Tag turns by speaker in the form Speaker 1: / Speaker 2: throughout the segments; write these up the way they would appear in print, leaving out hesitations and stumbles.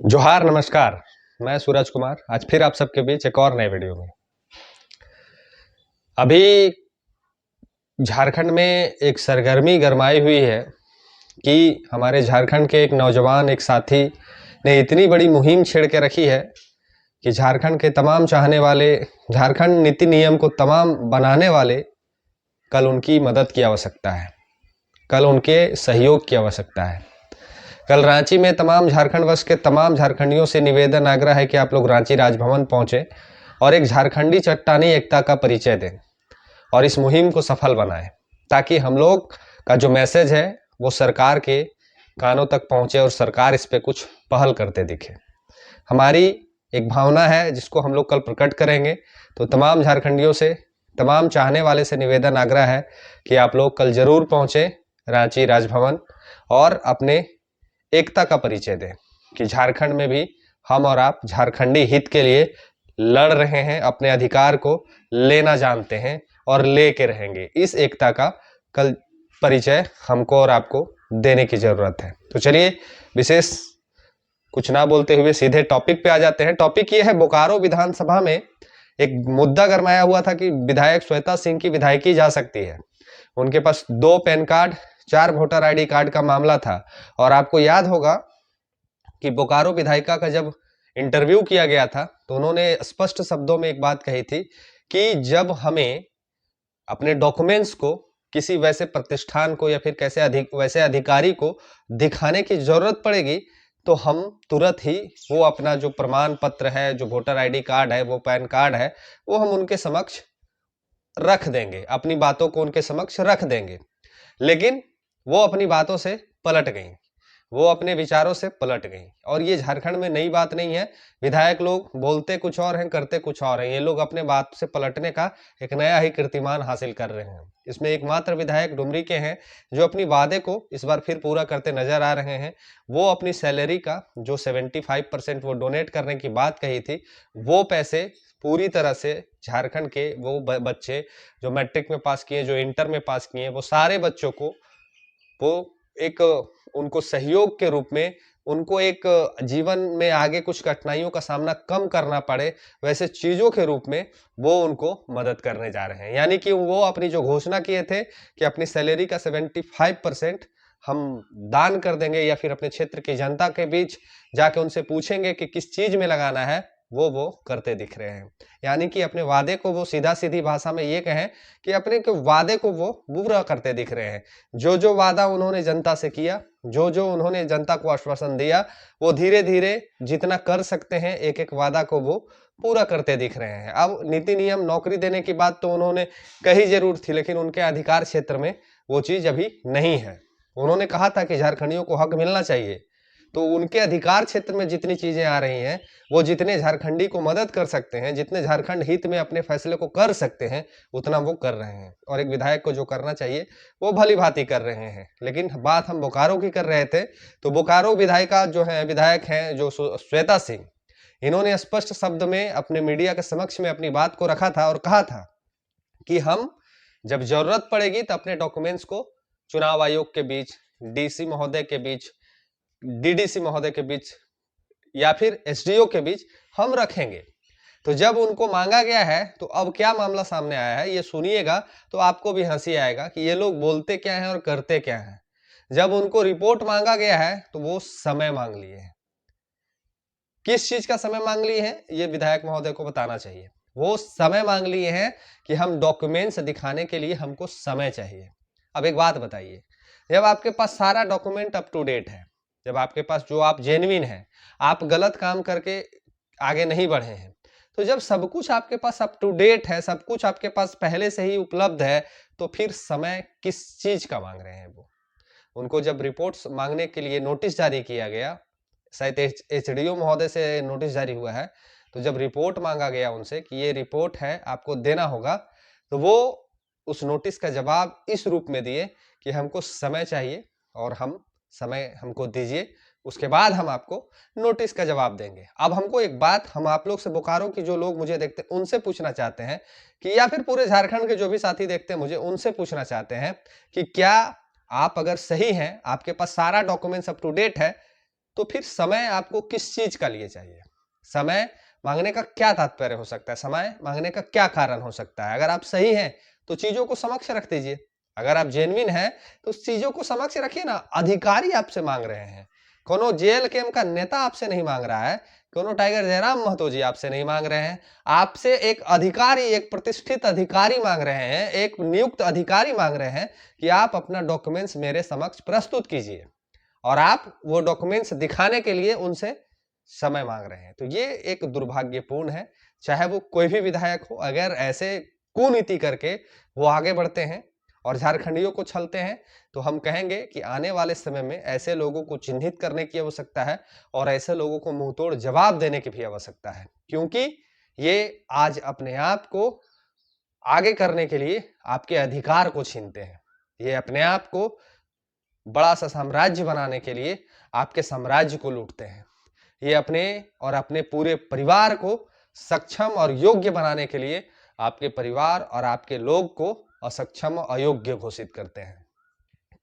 Speaker 1: जोहार नमस्कार। मैं सूरज कुमार आज फिर आप सबके बीच एक और नए वीडियो में। अभी झारखंड में एक सरगर्मी गरमाई हुई है कि हमारे झारखंड के एक नौजवान एक साथी ने इतनी बड़ी मुहिम छेड़ के रखी है कि झारखंड के तमाम चाहने वाले, झारखंड नीति नियम को तमाम बनाने वाले कल उनकी मदद की आवश्यकता है, कल उनके सहयोग की आवश्यकता है। कल रांची में तमाम झारखंड वश के तमाम झारखंडियों से निवेदन आग्रह है कि आप लोग रांची राजभवन पहुंचे और एक झारखंडी चट्टानी एकता का परिचय दें और इस मुहिम को सफल बनाएं, ताकि हम लोग का जो मैसेज है वो सरकार के कानों तक पहुंचे और सरकार इस पे कुछ पहल करते दिखे। हमारी एक भावना है जिसको हम लोग कल प्रकट करेंगे। तो तमाम झारखंडियों से, तमाम चाहने वाले से निवेदन आग्रह है कि आप लोग कल जरूर पहुंचे रांची राजभवन और अपने एकता का परिचय दें कि झारखंड में भी हम और आप झारखंडी हित के लिए लड़ रहे हैं, अपने अधिकार को लेना जानते हैं और लेके रहेंगे। इस एकता का कल परिचय हमको और आपको देने की जरूरत है। तो चलिए विशेष कुछ ना बोलते हुए सीधे टॉपिक पे आ जाते हैं। टॉपिक ये है, बोकारो विधानसभा में एक मुद्दा गरमाया हुआ था कि विधायक श्वेता सिंह की विधायकी जा सकती है। उनके पास 2 pan card, 4 voter ID card का मामला था और आपको याद होगा कि बोकारो विधायिका का जब इंटरव्यू किया गया था तो उन्होंने स्पष्ट शब्दों में एक बात कही थी कि जब हमें अपने डॉक्यूमेंट्स को किसी वैसे प्रतिष्ठान को या फिर वैसे अधिकारी को दिखाने की जरूरत पड़ेगी तो हम तुरंत ही वो अपना जो प्रमाण पत्र है, जो वोटर आईडी कार्ड है, वो पैन कार्ड है, वो हम उनके समक्ष रख देंगे, अपनी बातों को उनके समक्ष रख देंगे। लेकिन वो अपनी बातों से पलट गई, वो अपने विचारों से पलट गई। और ये झारखंड में नई बात नहीं है। विधायक लोग बोलते कुछ और हैं, करते कुछ और हैं। ये लोग अपने बात से पलटने का एक नया ही कीर्तिमान हासिल कर रहे हैं। इसमें एकमात्र विधायक डुमरी के हैं जो अपनी वादे को इस बार फिर पूरा करते नजर आ रहे हैं। वो अपनी सैलरी का जो 75% वो डोनेट करने की बात कही थी, वो पैसे पूरी तरह से झारखंड के वो बच्चे जो मैट्रिक में पास किए, जो इंटर में पास किए, वो सारे बच्चों को वो एक उनको सहयोग के रूप में, उनको एक जीवन में आगे कुछ कठिनाइयों का सामना कम करना पड़े वैसे चीजों के रूप में वो उनको मदद करने जा रहे हैं। यानी कि वो अपनी जो घोषणा किए थे कि अपनी सैलरी का 75% हम दान कर देंगे या फिर अपने क्षेत्र की जनता के बीच जाके उनसे पूछेंगे कि किस चीज में लगाना है, वो करते दिख रहे हैं। यानी कि अपने वादे को वो सीधा सीधी भाषा में ये कहें कि अपने के वादे को वो पूरा करते दिख रहे हैं। जो जो वादा उन्होंने जनता से किया, जो जो उन्होंने जनता को आश्वासन दिया, वो धीरे धीरे जितना कर सकते हैं एक एक वादा को वो पूरा करते दिख रहे हैं। अब नीति नियम नौकरी देने की बात तो उन्होंने कही जरूर थी, लेकिन उनके अधिकार क्षेत्र में वो चीज अभी नहीं है। उन्होंने कहा था कि झारखंडियों को हक मिलना चाहिए, तो उनके अधिकार क्षेत्र में जितनी चीजें आ रही हैं, वो जितने झारखंडी को मदद कर सकते हैं, जितने झारखंड हित में अपने फैसले को कर सकते हैं, उतना वो कर रहे हैं। और एक विधायक को जो करना चाहिए वो भली भांति कर रहे हैं। लेकिन बात हम बोकारो की कर रहे थे, तो बोकारो विधायिका जो है, विधायक हैं जो श्वेता सिंह, इन्होंने स्पष्ट शब्द में अपने मीडिया के समक्ष में अपनी बात को रखा था और कहा था कि हम जब जरूरत पड़ेगी तो अपने डॉक्यूमेंट्स को चुनाव आयोग के बीच, डीसी महोदय के बीच, डीडीसी महोदय के बीच या फिर एसडीओ के बीच हम रखेंगे। तो जब उनको मांगा गया है तो अब क्या मामला सामने आया है ये सुनिएगा तो आपको भी हंसी आएगा कि ये लोग बोलते क्या हैं और करते क्या हैं। जब उनको रिपोर्ट मांगा गया है तो वो समय मांग लिए हैं। किस चीज का समय मांग लिए हैं ये विधायक महोदय को बताना चाहिए। वो समय मांग लिए हैं कि हम डॉक्यूमेंट्स दिखाने के लिए हमको समय चाहिए। अब एक बात बताइए, जब आपके पास सारा डॉक्यूमेंट अप टू डेट है, जब आपके पास जो आप जेन्युइन है, आप गलत काम करके आगे नहीं बढ़े हैं, तो जब सब कुछ आपके पास अप टू डेट है, सब कुछ आपके पास पहले से ही उपलब्ध है, तो फिर समय किस चीज का मांग रहे हैं वो। उनको जब रिपोर्ट्स मांगने के लिए नोटिस जारी किया गया, शायद एचडीओ महोदय से नोटिस जारी हुआ है, तो जब रिपोर्ट मांगा गया उनसे कि ये रिपोर्ट है आपको देना होगा, तो वो उस नोटिस का जवाब इस रूप में दिए कि हमको समय चाहिए और हम समय हमको दीजिए, उसके बाद हम आपको नोटिस का जवाब देंगे। अब हमको एक बात हम आप लोग से, बोकारो की जो लोग मुझे देखते हैं उनसे पूछना चाहते हैं कि, या फिर पूरे झारखंड के जो भी साथी देखते हैं मुझे उनसे पूछना चाहते हैं कि क्या आप अगर सही हैं, आपके पास सारा डॉक्यूमेंट्स अप टू डेट है, तो फिर समय आपको किस चीज का लिए चाहिए? समय मांगने का क्या तात्पर्य हो सकता है? समय मांगने का क्या कारण हो सकता है? अगर आप सही हैं तो चीजों को समक्ष रख दीजिए। अगर आप जेन्युइन हैं तो उस चीजों को समक्ष रखिए ना। अधिकारी आपसे मांग रहे हैं, कोनो जेल कैंप का नेता आपसे नहीं मांग रहा है, कोनो टाइगर जयराम महतो जी आपसे नहीं मांग रहे हैं। आपसे एक अधिकारी, एक प्रतिष्ठित अधिकारी मांग रहे हैं, एक नियुक्त अधिकारी मांग रहे हैं कि आप अपना डॉक्यूमेंट्स मेरे समक्ष प्रस्तुत कीजिए, और आप वो डॉक्यूमेंट्स दिखाने के लिए उनसे समय मांग रहे हैं। तो ये एक दुर्भाग्यपूर्ण है। चाहे वो कोई भी विधायक हो, अगर ऐसे कुनीति करके वो आगे बढ़ते हैं और झारखंडियों को छलते हैं, तो हम कहेंगे कि आने वाले समय में ऐसे लोगों को चिन्हित करने की आवश्यकता है और ऐसे लोगों को मुंहतोड़ जवाब देने की भी आवश्यकता है, क्योंकि ये आज अपने आप को आगे करने के लिए आपके अधिकार को छीनते हैं। ये अपने आप को बड़ा सा साम्राज्य बनाने के लिए आपके साम्राज्य को लूटते हैं। ये अपने और अपने पूरे परिवार को सक्षम और योग्य बनाने के लिए आपके परिवार और आपके लोग को असक्षम और अयोग्य घोषित करते हैं।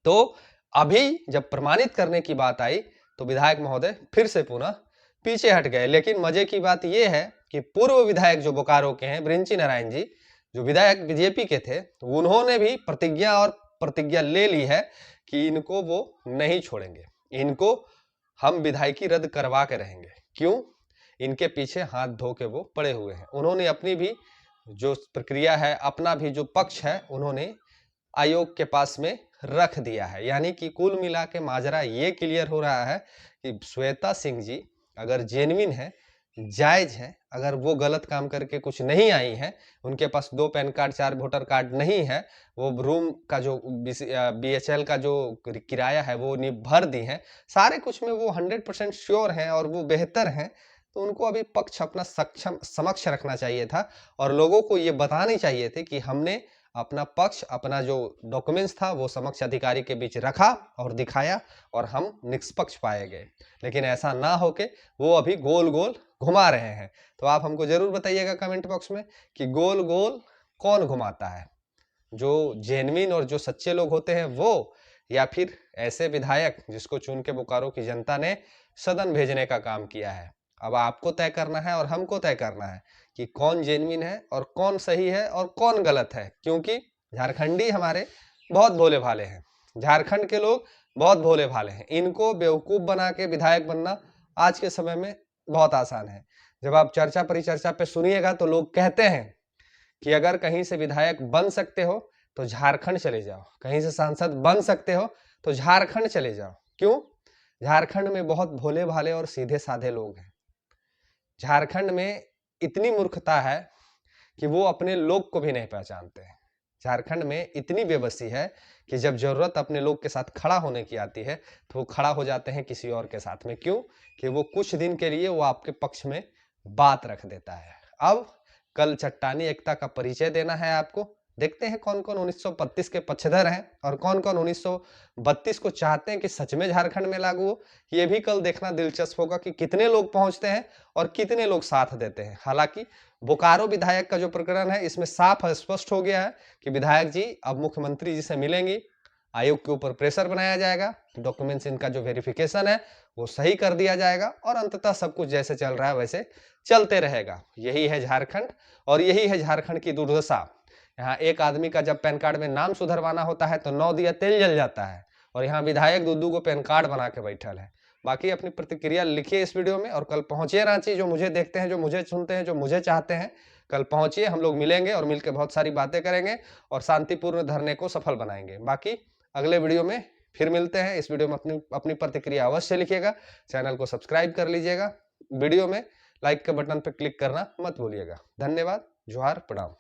Speaker 1: तो अभी जब प्रमाणित करने की बात आई तो विधायक महोदय फिर से पुनः पीछे हट गए। लेकिन मजे की बात यह है कि पूर्व विधायक जो बोकारो के हैं, बृंची नारायण जी, जो विधायक बीजेपी के थे, तो उन्होंने भी प्रतिज्ञा ले ली है कि इनको वो नहीं छोड़ेंगे, इनको हम विधायकी रद्द करवा के रहेंगे। क्यों? इनके पीछे हाथ धो के वो पड़े हुए हैं। उन्होंने अपनी भी जो प्रक्रिया है, अपना भी जो पक्ष है, उन्होंने आयोग के पास में रख दिया है। यानी कि कुल मिला के माजरा ये क्लियर हो रहा है कि श्वेता सिंह जी अगर जेन्युइन है, जायज है, अगर वो गलत काम करके कुछ नहीं आई है, उनके पास 2 पैन कार्ड 4 वोटर कार्ड नहीं है, वो रूम का जो BHL का जो किराया है वो भर दी है, सारे कुछ में वो 100% श्योर हैं और वो बेहतर हैं, तो उनको अभी पक्ष अपना समक्ष रखना चाहिए था और लोगों को ये बतानी चाहिए थे कि हमने अपना पक्ष, अपना जो डॉक्यूमेंट्स था वो समक्ष अधिकारी के बीच रखा और दिखाया और हम निष्पक्ष पाए गए। लेकिन ऐसा ना होके वो अभी गोल गोल घुमा रहे हैं। तो आप हमको जरूर बताइएगा कमेंट बॉक्स में कि गोल गोल कौन घुमाता है, जो जेन्युइन और जो सच्चे लोग होते हैं वो, या फिर ऐसे विधायक जिसको चुन के बोकारो की जनता ने सदन भेजने का काम किया है। अब आपको तय करना है और हमको तय करना है कि कौन जेन्युइन है और कौन सही है और कौन गलत है, क्योंकि झारखंडी हमारे बहुत भोले भाले हैं। झारखंड के लोग बहुत भोले भाले हैं। इनको बेवकूफ बना के विधायक बनना आज के समय में बहुत आसान है। जब आप चर्चा परिचर्चा पे सुनिएगा तो लोग कहते हैं कि अगर कहीं से विधायक बन सकते हो तो झारखंड चले जाओ, कहीं से सांसद बन सकते हो तो झारखंड चले जाओ। क्यों? झारखंड में बहुत भोले भाले और सीधे साधे लोग हैं। झारखंड में इतनी मूर्खता है कि वो अपने लोग को भी नहीं पहचानते हैं। झारखंड में इतनी बेबसी है कि जब जरूरत अपने लोग के साथ खड़ा होने की आती है तो वो खड़ा हो जाते हैं किसी और के साथ में। क्यों? कि वो कुछ दिन के लिए वो आपके पक्ष में बात रख देता है। अब कल चट्टानी एकता का परिचय देना है आपको। देखते हैं कौन कौन 1932 के पक्षधर हैं और कौन कौन 1932 को चाहते हैं कि सच में झारखंड में लागू हो। ये भी कल देखना दिलचस्प होगा कि कितने लोग पहुंचते हैं और कितने लोग साथ देते हैं। हालांकि बोकारो विधायक का जो प्रकरण है, इसमें साफ स्पष्ट हो गया है कि विधायक जी अब मुख्यमंत्री जी से मिलेंगी, आयोग के ऊपर प्रेशर बनाया जाएगा, डॉक्यूमेंट्स इनका जो वेरिफिकेशन है वो सही कर दिया जाएगा और अंततः सब कुछ जैसे चल रहा है वैसे चलते रहेगा। यही है झारखंड और यही है झारखंड की दुर्दशा। यहाँ एक आदमी का जब पैन कार्ड में नाम सुधरवाना होता है तो 9 दिया तेल जल जाता है, और यहाँ विधायक दूधू को पैन कार्ड बना के बैठल है। बाकी अपनी प्रतिक्रिया लिखिए इस वीडियो में और कल पहुंचिए रांची। जो मुझे देखते हैं, जो मुझे सुनते हैं, जो मुझे चाहते हैं, कल पहुंचिए, हम लोग मिलेंगे और मिलकर बहुत सारी बातें करेंगे और शांतिपूर्ण धरने को सफल बनाएंगे। बाकी अगले वीडियो में फिर मिलते हैं। इस वीडियो में अपनी प्रतिक्रिया अवश्य लिखिएगा, चैनल को सब्सक्राइब कर लीजिएगा, वीडियो में लाइक के बटन पर क्लिक करना मत भूलिएगा। धन्यवाद, जोहार, प्रणाम।